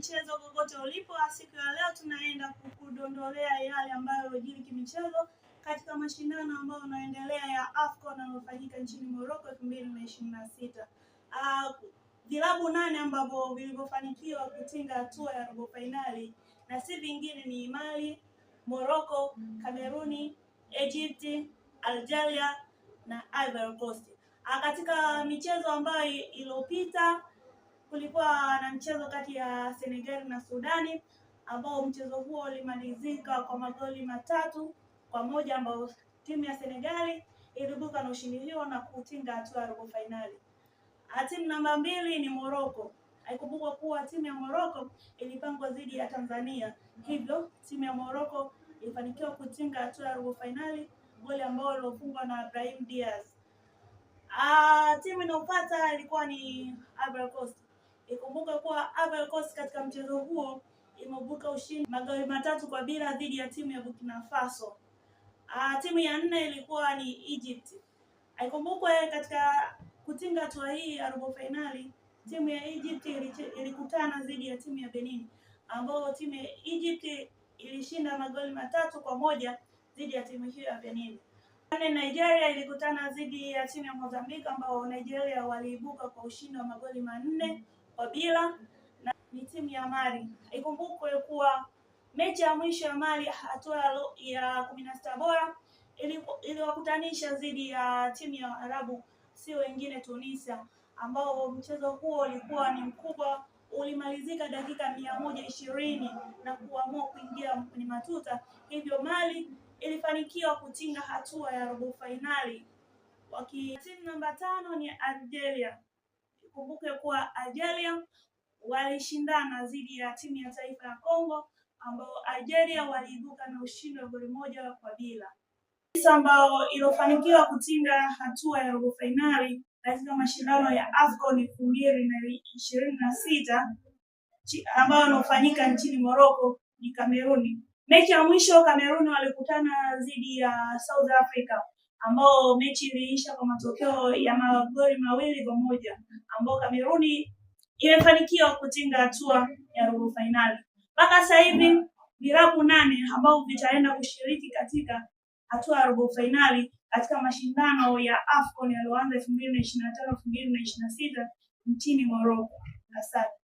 michezo kokote ulipo, siku ya leo tunaenda kukudondolea yale ambayo yamejiri kimichezo katika mashindano ambayo yanaendelea ya AFCON yanayofanyika nchini Morocco 2026. Vilabu 8 ambavyo vilivyofanikiwa kutinga hatua ya robo finali na si vingine ni Mali, Morocco, Kameruni, Egypt, Algeria na Ivory Coast. Katika michezo ambayo iliyopita kulikuwa na mchezo kati ya Senegal na Sudani ambao mchezo huo ulimalizika kwa magoli 3-1 ambao timu ya Senegal ilibuka na ushindi huo na kutinga hatua ya robo finali. Timu namba 2 ni Morocco. Haikumbukwa kuwa timu ya Morocco ilipangwa dhidi ya Tanzania. Hivyo timu ya Morocco ilifanikiwa kutinga hatua ya robo finali, goli ambalo lilofungwa na Brahim Diaz. Timu inayofuata ilikuwa ni Ivory Coast. Ikumbuka kuwa Ivory Coast katika mchezo huo imebuka ushindi magoli 3-0 dhidi ya timu ya Burkina Faso. Timu ya 4 ilikuwa ni Egypt. Ikumbukwe katika kutinga hatua hii ya robo finali, timu ya Egypt ilikutana dhidi ya timu ya Benin, ambao timu ya Egypt ilishinda magoli 3-1 dhidi ya timu hiyo ya Benin. Nigeria ilikutana dhidi ya timu ya Mozambique ambao Nigeria waliibuka kwa ushindi wa magoli 4-0 na ni timu ya Mali. Ikumbukwe kuwa mechi ya mwisho ya Mali hatua ya 16 bora iliwakutanisha dhidi ya timu ya Arabu si wengine Tunisia, ambao mchezo huo ulikuwa ni mkubwa, ulimalizika dakika 120 na kuamua kuingia kwenye matuta. Hivyo Mali ilifanikiwa kutinga hatua ya robo finali. Timu namba 5 ni Algeria. Kumbuke kuwa Algeria walishindana dhidi ya timu ya taifa ya Kongo ambao Algeria waliibuka na ushindi wa goli 1-0. Ambao ilofanikiwa kutinga hatua ya robo finali katika mashindano ya AFCON 2026 ambayo yanafanyika nchini Morocco ni Kameruni. Mechi ya mwisho Kameruni walikutana dhidi ya South Africa ambao mechi iliisha kwa matokeo ya magoli 2-1 ambao Kameruni imefanikiwa kutinga hatua ya robo finali. Mpaka sasa hivi vilabu 8 ambao vitaenda kushiriki katika hatua ya robo finali katika mashindano ya AFCON yaliyoanza 2025-2026 nchini Morocco. Asante.